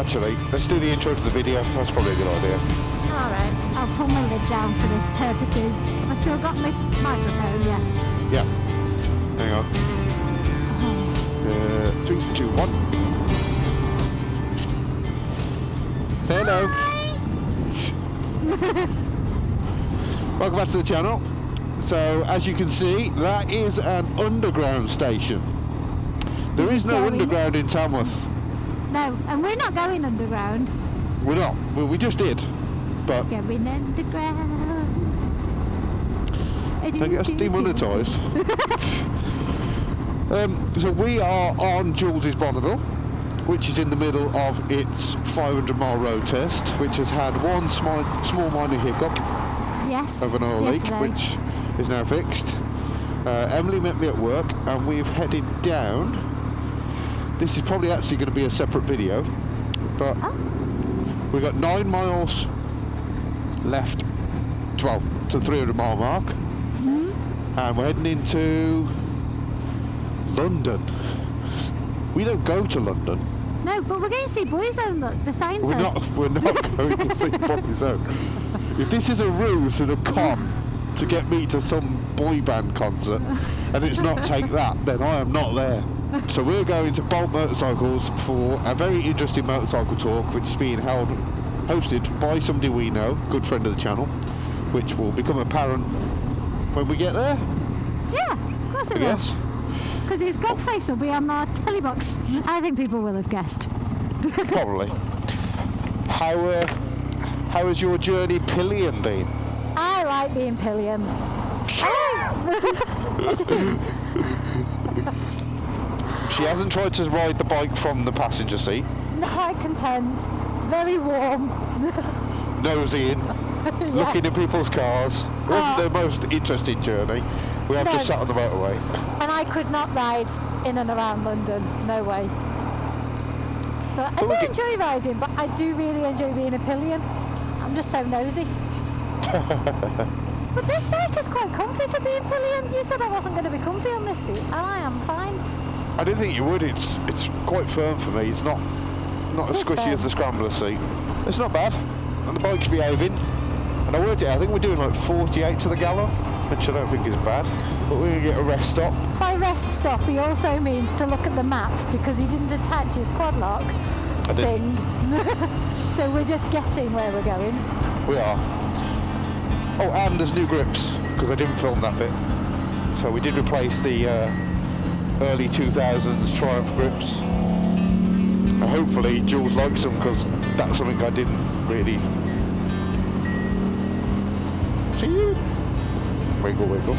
Actually, let's do the intro to the video. That's probably a good idea. Alright, I'll pull my lid down for this purposes. I still got my microphone, yeah. Yeah. Hang on. 3, 2, 1. Hello. Welcome back to the channel. So, as you can see, that is an underground station. There is no underground in Tamworth. No, and we're not going underground. We're not. Well, we just did. But going underground. don't get us demonetised. So we are on Jules Bonneville, which is in the middle of its 500-mile road test, which has had one small minor hiccup of an oil leak, which is now fixed. Emily met me at work, and we've headed down. This is probably actually going to be a separate video, but we've got 9 miles left, well, to the 300-mile mark, and we're heading into London. We don't go to London. No, but we're going to see Boyzone, look, the sign says. We're not going to see Boyzone. If this is a ruse and a con to get me to some boy band concert, and it's not Take That, then I am not there. So we're going to Bolt Motorcycles for a very interesting motorcycle talk, which is being hosted by somebody we know, good friend of the channel, which will become apparent when we get there. Yeah, of course it will. Yes. Because his god face will be on our telly box. I think people will have guessed. Probably. How has your journey pillion been? I like being pillion. She hasn't tried to ride the bike from the passenger seat. Quite content. Very warm. Nosy in. Looking at people's cars. It wasn't the most interesting journey. We have just sat on the motorway. And I could not ride in and around London. No way. But I do enjoy riding, but I do really enjoy being a pillion. I'm just so nosy. But this bike is quite comfy for being pillion. You said I wasn't going to be comfy on this seat, and I am fine. I didn't think you would. It's quite firm for me. It's not as squishy as the scrambler seat. It's not bad, and the bike's behaving. And I worked it out. I think we're doing like 48 to the gallon, which I don't think is bad. But we're going to get a rest stop. By rest stop, he also means to look at the map, because he didn't attach his quad lock thing. So we're just guessing where we're going. We are. Oh, and there's new grips, because I didn't film that bit. So we did replace the early 2000s Triumph grips. And hopefully Jules likes them, because that's something I didn't really see you. Wiggle, wiggle.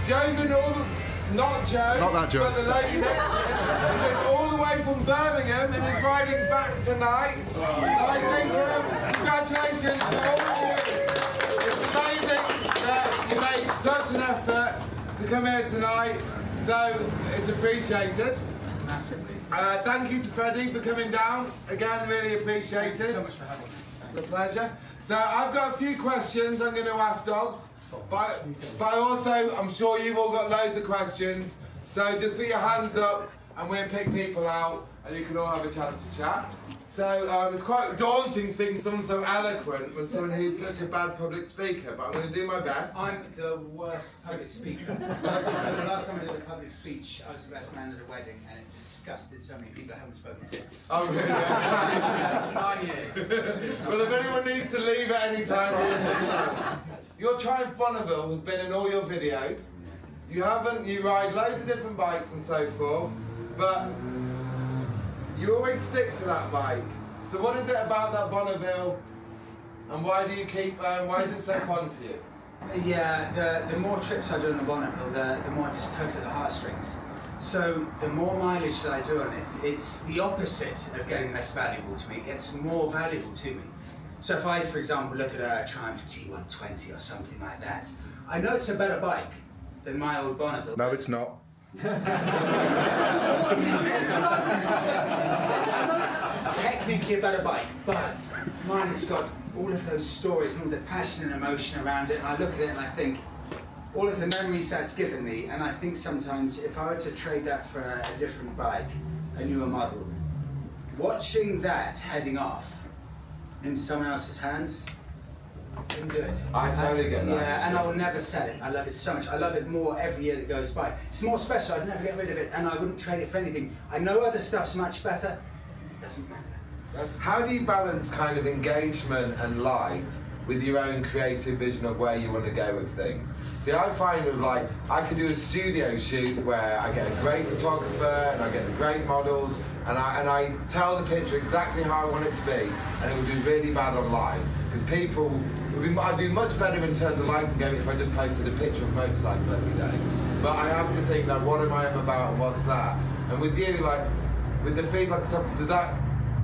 Joe and all the, not Joe, not that Joe, but the lady next to him, all the the way from Birmingham and is riding back tonight. So I think congratulations to all of you. It's amazing that you made such an effort to come here tonight, so it's appreciated. Massively. Thank you to Freddie for coming down. Again, really appreciated. Thank you so much for having me. It's a pleasure. So I've got a few questions I'm going to ask Dobbs, but also I'm sure you've all got loads of questions. So just put your hands up and we'll pick people out and you can all have a chance to chat. So it's quite daunting speaking to someone so eloquent when someone who's such a bad public speaker, but I'm going to do my best. I'm the worst public speaker. The last time I did a public speech, I was the best man at a wedding, and it disgusted so many people I haven't spoken since. Oh really? It's 9 years. Well, if anyone needs to leave at any time, here's this time. Your Triumph Bonneville has been in all your videos. You ride loads of different bikes and so forth, but you always stick to that bike. So what is it about that Bonneville, and why do you why is it so fun to you? Yeah, the more trips I do on the Bonneville, the more it just tugs at the heartstrings. So the more mileage that I do on it, it's the opposite of getting less valuable to me. It gets more valuable to me. So if I, for example, look at a Triumph T120 or something like that, I know it's a better bike than my old Bonneville. No, it's not. Technically a better bike, but mine has got all of those stories and all the passion and emotion around it, and I look at it and I think all of the memories that's given me, and I think sometimes if I were to trade that for a different bike, a newer model, watching that heading off into someone else's hands, couldn't do it. I totally get that. Yeah, and I will never sell it. I love it so much. I love it more every year that goes by. It's more special. I'd never get rid of it, and I wouldn't trade it for anything. I know other stuff's much better. It doesn't matter. How do you balance kind of engagement and likes with your own creative vision of where you want to go with things? See, I find with I could do a studio shoot where I get a great photographer and I get the great models and I tell the picture exactly how I want it to be, and it would do really bad online because people. I'd do much better in terms of likes and if I just posted a picture of motorcycle every day. But I have to think what am I about and what's that? And with you, with the feedback stuff,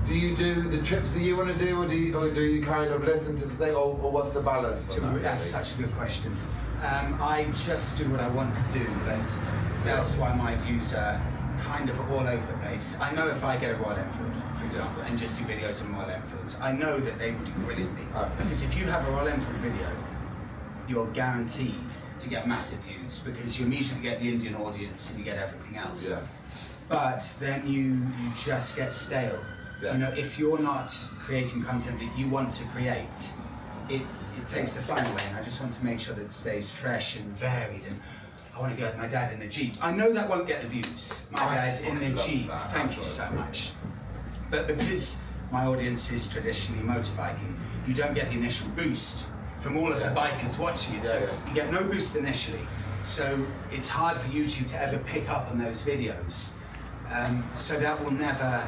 do you do the trips that you want to do, or do you kind of listen to the thing, or what's the balance on that? That's such a good question. I just do what I want to do, but that's why my views are kind of all over the place. I know if I get a Royal Enfield, for example, and just do videos on Royal Enfields, I know that they would do brilliantly. Because if you have a Royal Enfield video, you're guaranteed to get massive views because you immediately get the Indian audience and you get everything else. Yeah. But then you just get stale. Yeah. You know, if you're not creating content that you want to create, it takes the fun away, and I just want to make sure that it stays fresh and varied. And I want to go with my dad in the Jeep. I know that won't get the views. My dad in the Jeep, thank you so much. But because my audience is traditionally motorbiking, you don't get the initial boost from all of the bikers watching it. So you get no boost initially. So it's hard for YouTube to ever pick up on those videos. So that will never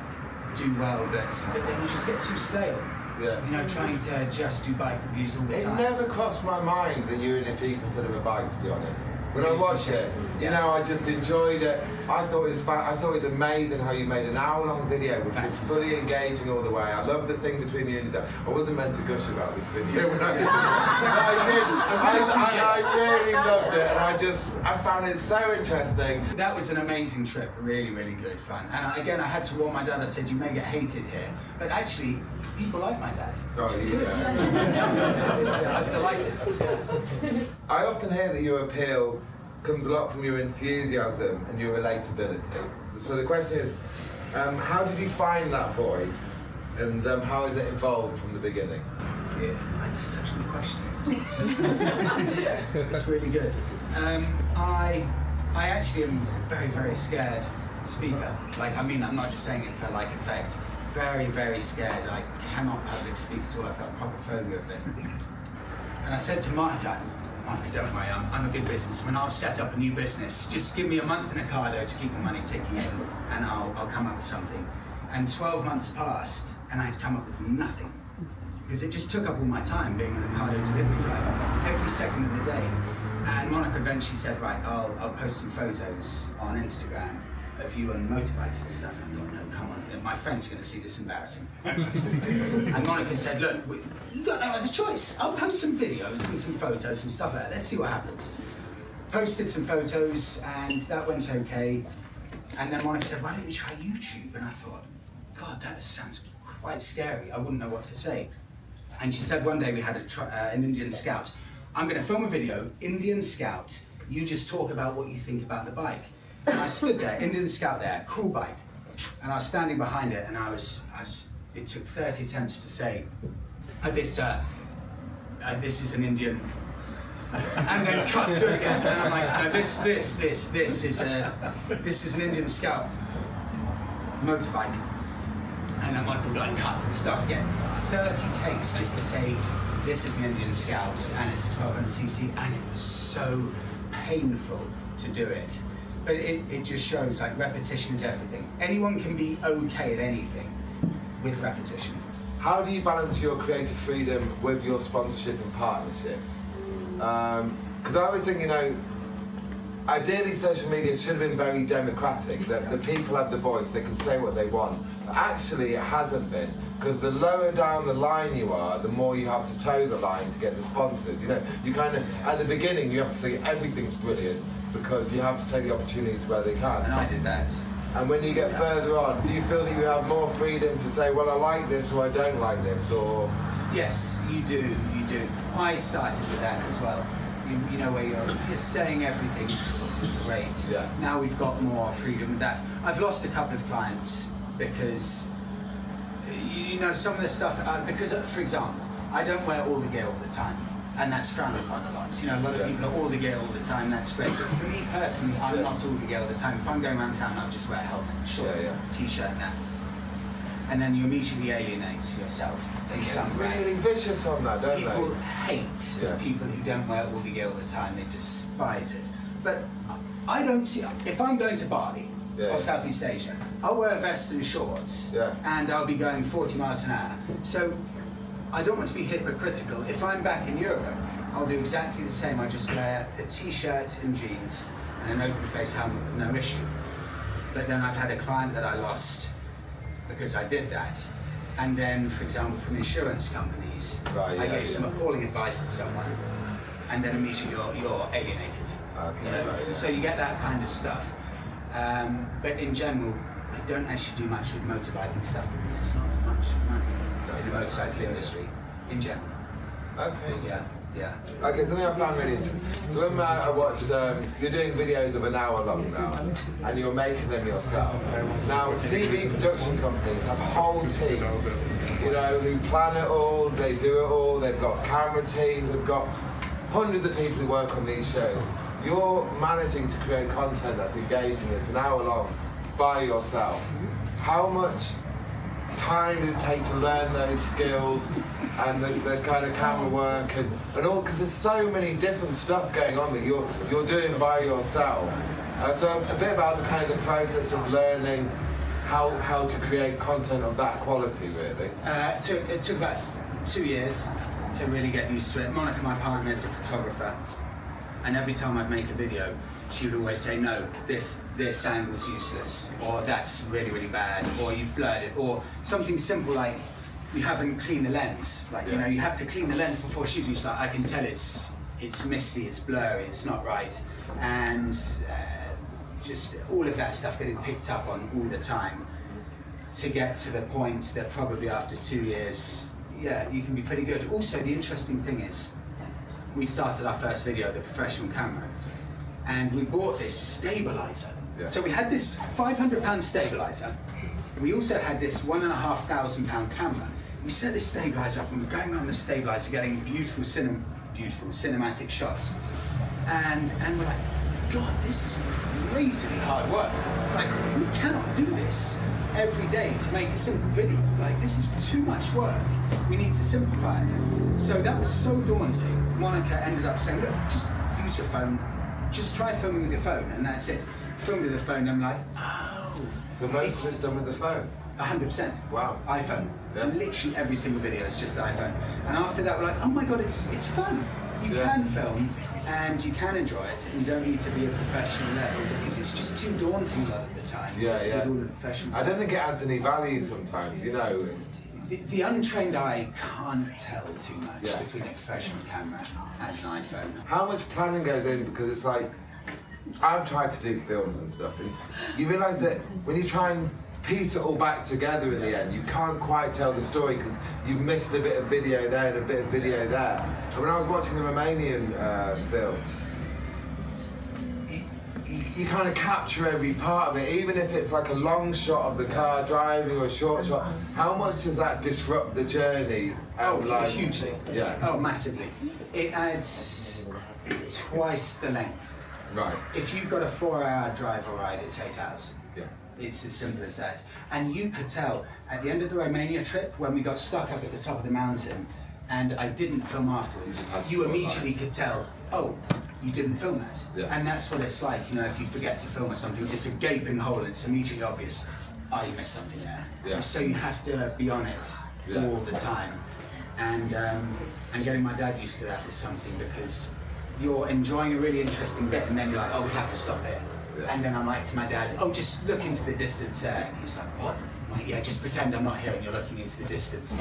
do well, but then you just get too stale. Yeah. You know, trying to just do bike reviews all the time. It never crossed my mind that you were in a Jeep instead of a bike, to be honest. When I watched it, you know, I just enjoyed it. I thought it was amazing how you made an hour-long video which was fully engaging all the way. I love the thing between you and your dad. I wasn't meant to gush about this video when I did it. I really loved it, and I found it so interesting. That was an amazing trip, really, really good fun. And again, I had to warn my dad. I said, you may get hated here, but actually, people like my dad. Oh, yeah. I was delighted. I often hear that your appeal comes a lot from your enthusiasm and your relatability. So the question is, how did you find that voice, and how has it evolved from the beginning? Yeah, that's such good questions. It's really good. I actually am very, very scared speaker. I'm not just saying it for effect. Very, very scared. I cannot public speak at all. I've got a proper phobia of it. And I said to Monica, don't worry, I'm a good businessman. I'll set up a new business. Just give me a month in Ocado to keep the money ticking in, and I'll come up with something. And 12 months passed, and I had come up with nothing. Because it just took up all my time being an Ocado delivery driver, every second of the day. And Monica eventually said, right, I'll post some photos on Instagram, of you on motorbikes and stuff. I thought, no, come on, my friend's going to see this embarrassing. And Monica said, look, you've got no other choice. I'll post some videos and some photos and stuff like that. Let's see what happens. Posted some photos and that went okay. And then Monica said, why don't you try YouTube? And I thought, God, that sounds quite scary. I wouldn't know what to say. And she said one day we had an Indian Scout. I'm going to film a video, Indian Scout. You just talk about what you think about the bike. And I stood there, Indian Scout there, cool bike. And I was standing behind it, and it took 30 attempts to say, this is an Indian, and then cut, do it again. And I'm like, no, this is an Indian Scout motorbike. And then Michael like cut, start again. 30 takes just to say, this is an Indian Scout, and it's a 1200cc, and it was so painful to do it. But it just shows like repetition is everything. Anyone can be okay at anything with repetition. How do you balance your creative freedom with your sponsorship and partnerships? Because I always think, ideally social media should have been very democratic, that the people have the voice, they can say what they want. But actually it hasn't been, because the lower down the line you are, the more you have to toe the line to get the sponsors. You kind of, at the beginning you have to say everything's brilliant, because you have to take the opportunities where they can. And I did that. And when you get further on, do you feel that you have more freedom to say, well, I like this or I don't like this, or? Yes, you do. I started with that as well. You know, where you're saying everything's great. Yeah. Now we've got more freedom with that. I've lost a couple of clients because, some of the stuff, because, for example, I don't wear all the gear all the time. And that's frowned upon a lot. A lot of people are all the gear all the time, that's great. But for me personally, I'm not all the gear all the time. If I'm going around town, I'll just wear a helmet, short, t-shirt and that. And then you immediately alienate yourself. They get really vicious on that, don't they? People hate people who don't wear all the gear all the time. They despise it. But I don't see, if I'm going to Bali or Southeast Asia, I'll wear a vest and shorts and I'll be going 40 miles an hour. So I don't want to be hypocritical. If I'm back in Europe, I'll do exactly the same. I just wear a t-shirt and jeans and an open face helmet with no issue. But then I've had a client that I lost because I did that. And then, for example, from insurance companies, I gave some appalling advice to someone, and then immediately you're alienated. Okay, so you get that kind of stuff. But in general, I don't actually do much with motorbiking stuff because there's not much money in the motorcycle industry in general. Okay. Yeah. Okay, something I found really interesting. So when I watched, you're doing videos of an hour long now, and you're making them yourself. Now, TV production companies have whole teams, who plan it all, they do it all, they've got camera teams, they've got hundreds of people who work on these shows. You're managing to create content that's engaging, it's an hour long, by yourself. How much time did it take to learn those skills and the kind of camera work and all, because there's so many different stuff going on that you're doing by yourself. So a bit about the kind of the process of learning how to create content of that quality, really. It took about 2 years to really get used to it. Monica, my partner, is a photographer, and every time I'd make a video, she would always say, no, this angle's useless, or that's really, really bad, or you've blurred it, or something simple like you haven't cleaned the lens. You have to clean the lens before shooting. It's like, I can tell it's misty, it's blurry, it's not right. And just all of that stuff getting picked up on all the time to get to the point that probably after 2 years, you can be pretty good. Also, the interesting thing is, we started our first video with a professional camera, and we bought this stabilizer. So we had this £500 stabilizer. We also had this £1,500 camera. We set this stabilizer up and we're going on the stabilizer getting beautiful cinematic shots. And we're like, God, this is crazily hard work. Like, we cannot do this every day to make a simple video. Like, this is too much work. We need to simplify it. So that was so daunting. Monica ended up saying, look, just use your phone. Just try filming with your phone, and that's it. Filmed with the phone, I'm like, oh. So most of it's done with the phone? 100%. Wow. iPhone. Literally every single video is just iPhone. And after that, we're like, oh my God, it's fun. You can film and you can enjoy it, and you don't need to be a professional level because it's just too daunting a lot of the time. Yeah, yeah. With all the professional I don't think it adds any value sometimes, you know. The untrained eye can't tell too much between a professional camera and an iPhone. How much planning goes in? Because it's like, I've tried to do films and stuff, and you realise that when you try and piece it all back together in the end, you can't quite tell the story because you've missed a bit of video there and a bit of video there. And when I was watching the Romanian film, you kind of capture every part of it, even if it's like a long shot of the car driving or a short shot. How much does that disrupt the journey? Hugely. Yeah. Oh, massively. It adds twice the length. Right. If you've got a 4-hour drive or ride, it's 8 hours. Yeah. It's as simple as that. And you could tell at the end of the Romania trip when we got stuck up at the top of the mountain and I didn't film afterwards, you immediately could tell, oh, you didn't film that. Yeah. And that's what it's like, you know, if you forget to film or something, it's a gaping hole and it's immediately obvious, oh, you missed something there. Yeah. So you have to be on it all the time. And getting my dad used to that was something because you're enjoying a really interesting bit and then you're like, oh, we have to stop here. Yeah. And then I'm like to my dad, oh, just look into the distance there. And he's like, what? I'm like, yeah, just pretend I'm not here and you're looking into the distance,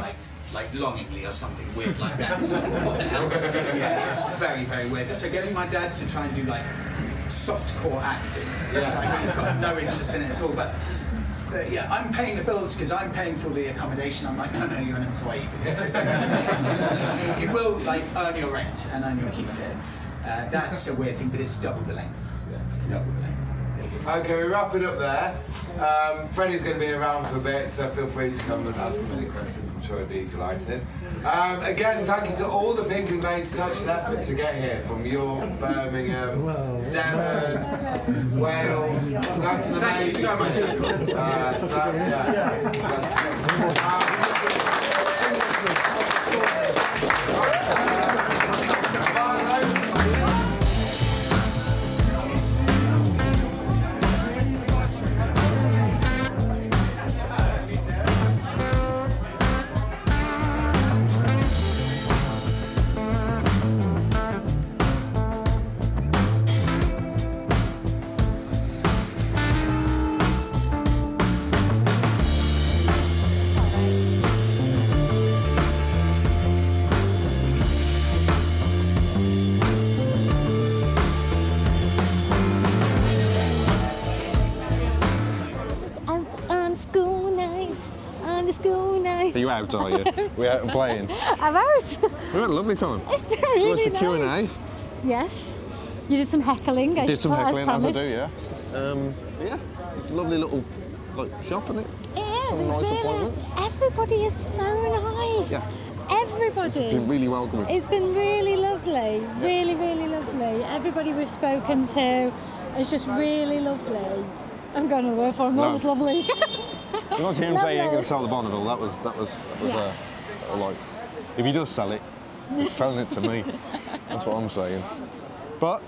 like longingly or something weird like that. He's like, what the hell? Yeah, it's very, very weird. So getting my dad to try and do like softcore acting, like he's got no interest in it at all, but yeah, I'm paying the bills because I'm paying for the accommodation. I'm like, no, you're an employee for this. You will like earn your rent and earn your keep here. That's a weird thing, but it's double the length. Double the length. Okay, we wrap it up there. Freddie's going to be around for a bit, so feel free to come and ask him any questions. I'm sure he'll be delighted. Again, thank you to all the people who made such an effort to get here from York, Birmingham, Devon, Wales. That's an amazing Thank you so Are you out, are you? We're out and playing. I'm out. We had a lovely time. It's been really nice. Q&A. Yes. You did some heckling. Did some heckling, as I do, yeah. Yeah, lovely little shop, isn't it? It is. It's really nice. Everybody is so nice. Yeah. Everybody. It's been really welcoming. It's been really lovely. Yeah. Really, really lovely. Everybody we've spoken to is just really lovely. I'm going to the word for him. That was lovely. You want to hear him say he ain't going to sell the Bonneville. That was yes. Like, if he does sell it, he's selling it to me. That's what I'm saying. But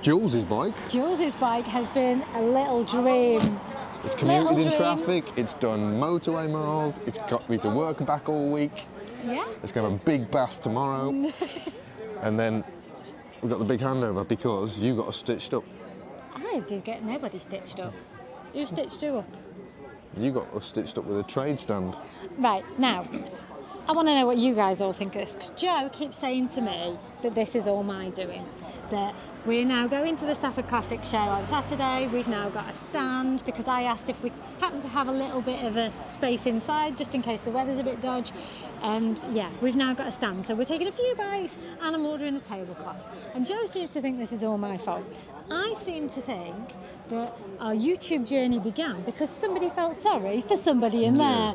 Jules's bike. Jules's bike has been a little dream. It's commuted in traffic. It's done motorway miles. It's got me to work and back all week. Yeah. It's going to have a big bath tomorrow. And then we've got the big handover because you got us stitched up. I did get nobody stitched up. Who stitched you up? You got us stitched up with a trade stand. Right, now, I want to know what you guys all think of this, because Joe keeps saying to me that this is all my doing, that we're now going to the Stafford Classic show on Saturday. We've now got a stand, because I asked if we happen to have a little bit of a space inside, just in case the weather's a bit dodgy. And yeah, we've now got a stand. So we're taking a few bikes and I'm ordering a tablecloth. And Joe seems to think this is all my fault. I seem to think that our YouTube journey began because somebody felt sorry for somebody in there.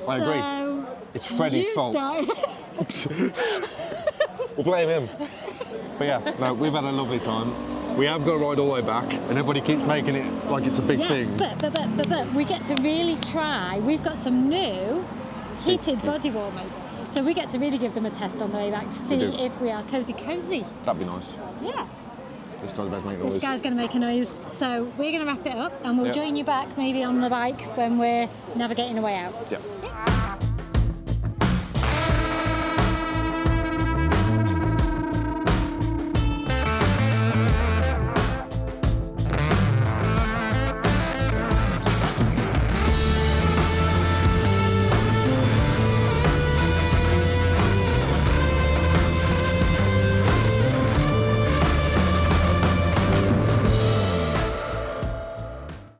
I agree. It's Freddie's fault. We'll blame him. But yeah, no, we've had a lovely time. We have got to ride all the way back, and everybody keeps making it like it's a big thing. But we get to really try. We've got some new heated body warmers, so we get to really give them a test on the way back to see if we are cozy. That'd be nice. Yeah. This guy's about to make noise. This guy's going to make a noise. So we're going to wrap it up, and we'll join you back maybe on the bike when we're navigating the way out. Yeah.